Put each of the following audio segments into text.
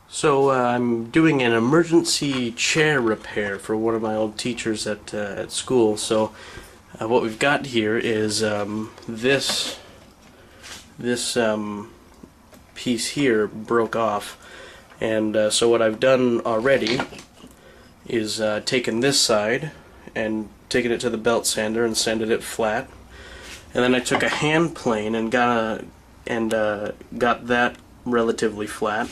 So I'm doing an emergency chair repair for one of my old teachers at school. So what we've got here is this piece here broke off, and so what I've done already is taken this side and taken it to the belt sander and sanded it flat, and then I took a hand plane and got that relatively flat.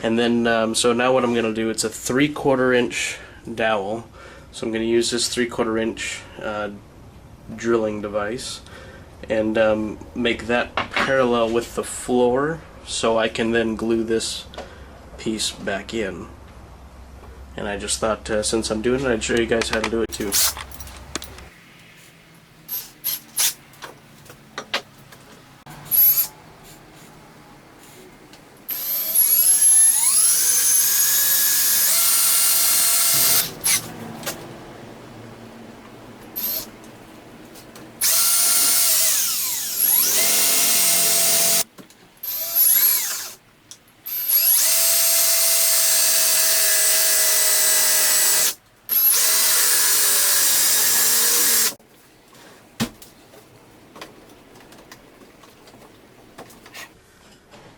And then, so now what I'm going to do, it's a 3/4 inch dowel. So I'm going to use this 3/4 inch drilling device and make that parallel with the floor so I can then glue this piece back in. And I just thought since I'm doing it, I'd show you guys how to do it too.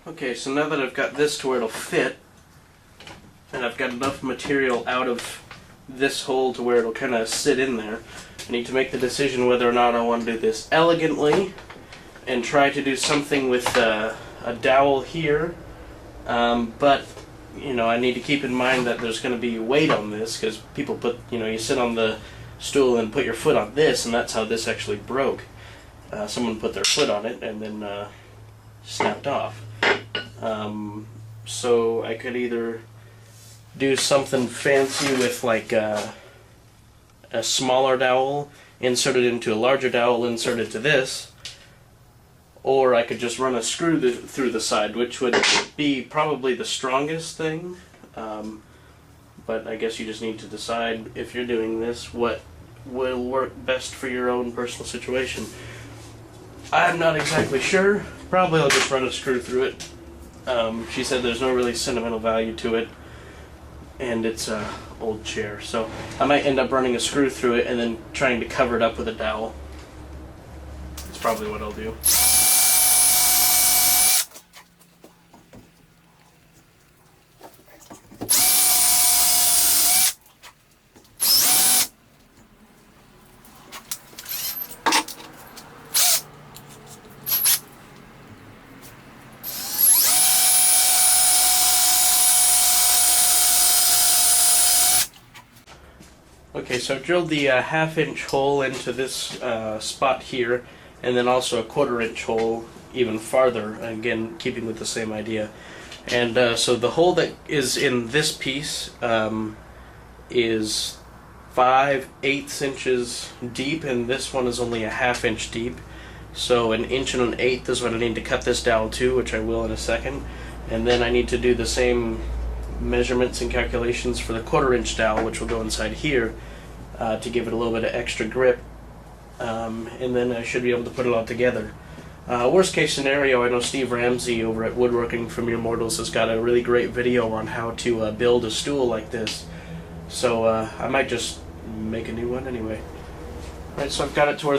Okay, so now that I've got this to where it'll fit, and I've got enough material out of this hole to where it'll kind of sit in there, I need to make the decision whether or not I want to do this elegantly and try to do something with a dowel here, but you know, I need to keep in mind that there's going to be weight on this, because people put, you know, you sit on the stool and put your foot on this, and that's how this actually broke. Someone put their foot on it and then snapped off. So I could either do something fancy with like a smaller dowel, insert it into a larger dowel, insert it to this, or I could just run a screw through the side, which would be probably the strongest thing, but I guess you just need to decide, if you're doing this, what will work best for your own personal situation. I'm not exactly sure. Probably I'll just run a screw through it. She said there's no really sentimental value to it, and it's an old chair, so I might end up running a screw through it and then trying to cover it up with a dowel. That's probably what I'll do. Okay, so I've drilled the 1/2 inch hole into this spot here, and then also a 1/4 inch hole even farther, again keeping with the same idea. And so the hole that is in this piece is 5/8 inches deep, and this one is only a 1/2 inch deep. So 1 1/8 inches is what I need to cut this dowel to, which I will in a second. And then I need to do the same measurements and calculations for the 1/4 inch dowel, which will go inside here to give it a little bit of extra grip, and then I should be able to put it all together. Worst case scenario, I know Steve Ramsey over at Woodworking for Mere Mortals has got a really great video on how to build a stool like this, so I might just make a new one anyway. Alright, so I've got it to where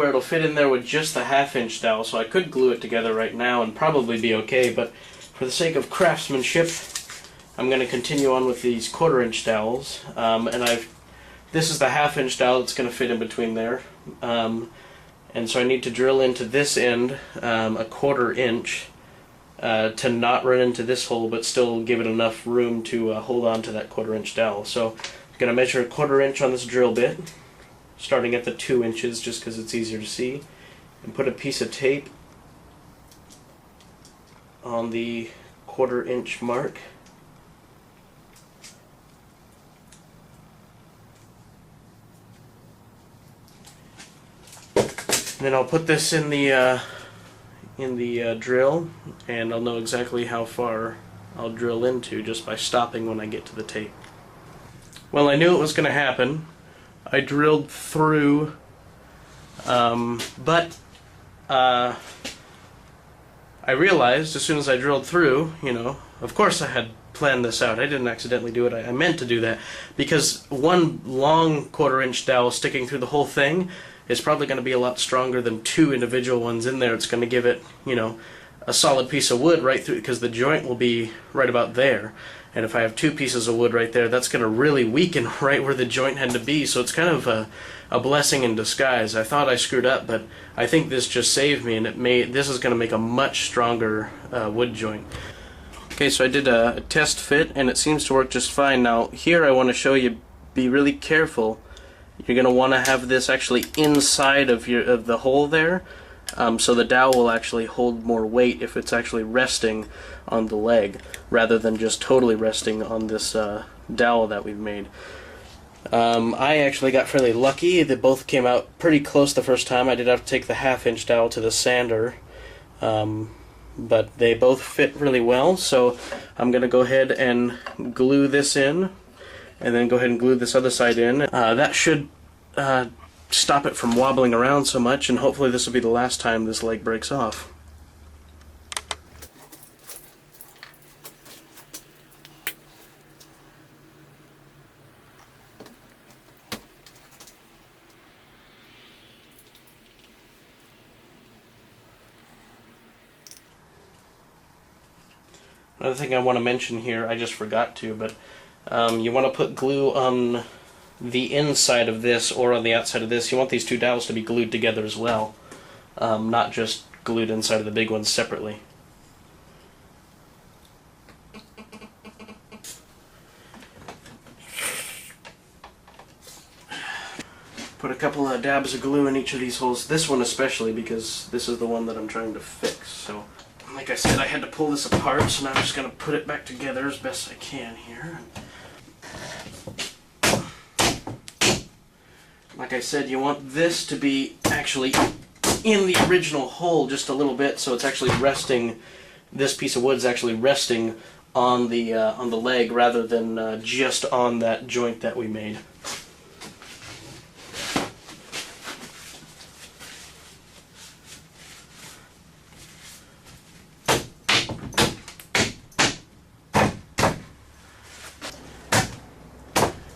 it'll fit in there with just the 1/2 inch dowel, so I could glue it together right now and probably be okay, but for the sake of craftsmanship, I'm going to continue on with these 1/4 inch dowels, and this is the 1/2 inch dowel that's going to fit in between there, and so I need to drill into this end a 1/4 inch to not run into this hole, but still give it enough room to hold on to that 1/4 inch dowel. So I'm going to measure a 1/4 inch on this drill bit, starting at the 2 inches just because it's easier to see, and put a piece of tape on the 1/4 inch mark. Then I'll put this in the drill, and I'll know exactly how far I'll drill into just by stopping when I get to the tape. Well, I knew it was going to happen. I drilled through, but I I realized as soon as I drilled through, of course I had planned this out. I didn't accidentally do it. I meant to do that, because one long 1/4-inch dowel sticking through the whole thing is probably going to be a lot stronger than 2 individual ones in there. It's going to give it, a solid piece of wood right through, because the joint will be right about there. And if I have 2 pieces of wood right there, that's going to really weaken right where the joint had to be. So it's kind of a blessing in disguise. I thought I screwed up, but I think this just saved me, and this is going to make a much stronger wood joint. Okay, so I did a test fit, and it seems to work just fine. Now here I want to show you, be really careful. You're going to want to have this actually inside of the hole there, so the dowel will actually hold more weight if it's actually resting on the leg, rather than just totally resting on this dowel that we've made. I actually got fairly lucky. They both came out pretty close the first time. I did have to take the 1/2-inch dowel to the sander, but they both fit really well. So I'm going to go ahead and glue this in, and then go ahead and glue this other side in. That should stop it from wobbling around so much, and hopefully this will be the last time this leg breaks off. Another thing I want to mention here, I just forgot to, but you want to put glue on the inside of this or on the outside of this. You want these 2 dowels to be glued together as well, not just glued inside of the big ones separately. Put a couple of dabs of glue in each of these holes, this one especially, because this is the one that I'm trying to fix. So, like I said, I had to pull this apart, so now I'm just going to put it back together as best I can here. Like I said, you want this to be actually in the original hole just a little bit, so it's actually resting, this piece of wood is actually resting on the leg rather than just on that joint that we made.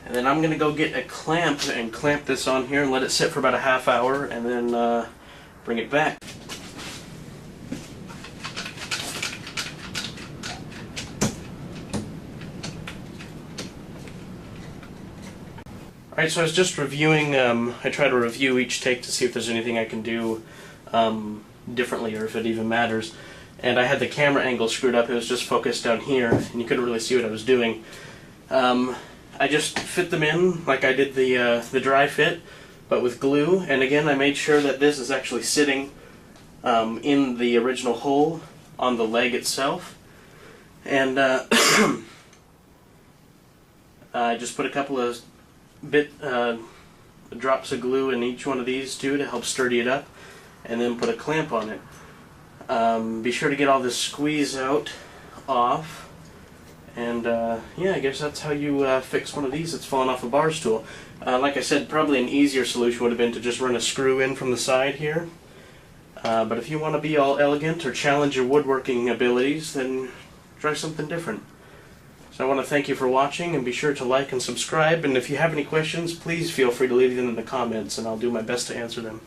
And then I'm going to go get a clamp and clamp this on here and let it sit for about a 1/2 hour, and then bring it back. Alright, so I was just reviewing, I try to review each take to see if there's anything I can do differently, or if it even matters. And I had the camera angle screwed up. It was just focused down here, and you couldn't really see what I was doing. I just fit them in like I did the dry fit, but with glue. And again, I made sure that this is actually sitting in the original hole on the leg itself. And I just put a couple of drops of glue in each one of these too to help sturdy it up, and then put a clamp on it. Be sure to get all this squeeze out off. And yeah, I guess that's how you fix one of these that's fallen off a bar stool. Like I said, probably an easier solution would have been to just run a screw in from the side here. But if you want to be all elegant or challenge your woodworking abilities, then try something different. So I want to thank you for watching, and be sure to like and subscribe. And if you have any questions, please feel free to leave them in the comments, and I'll do my best to answer them.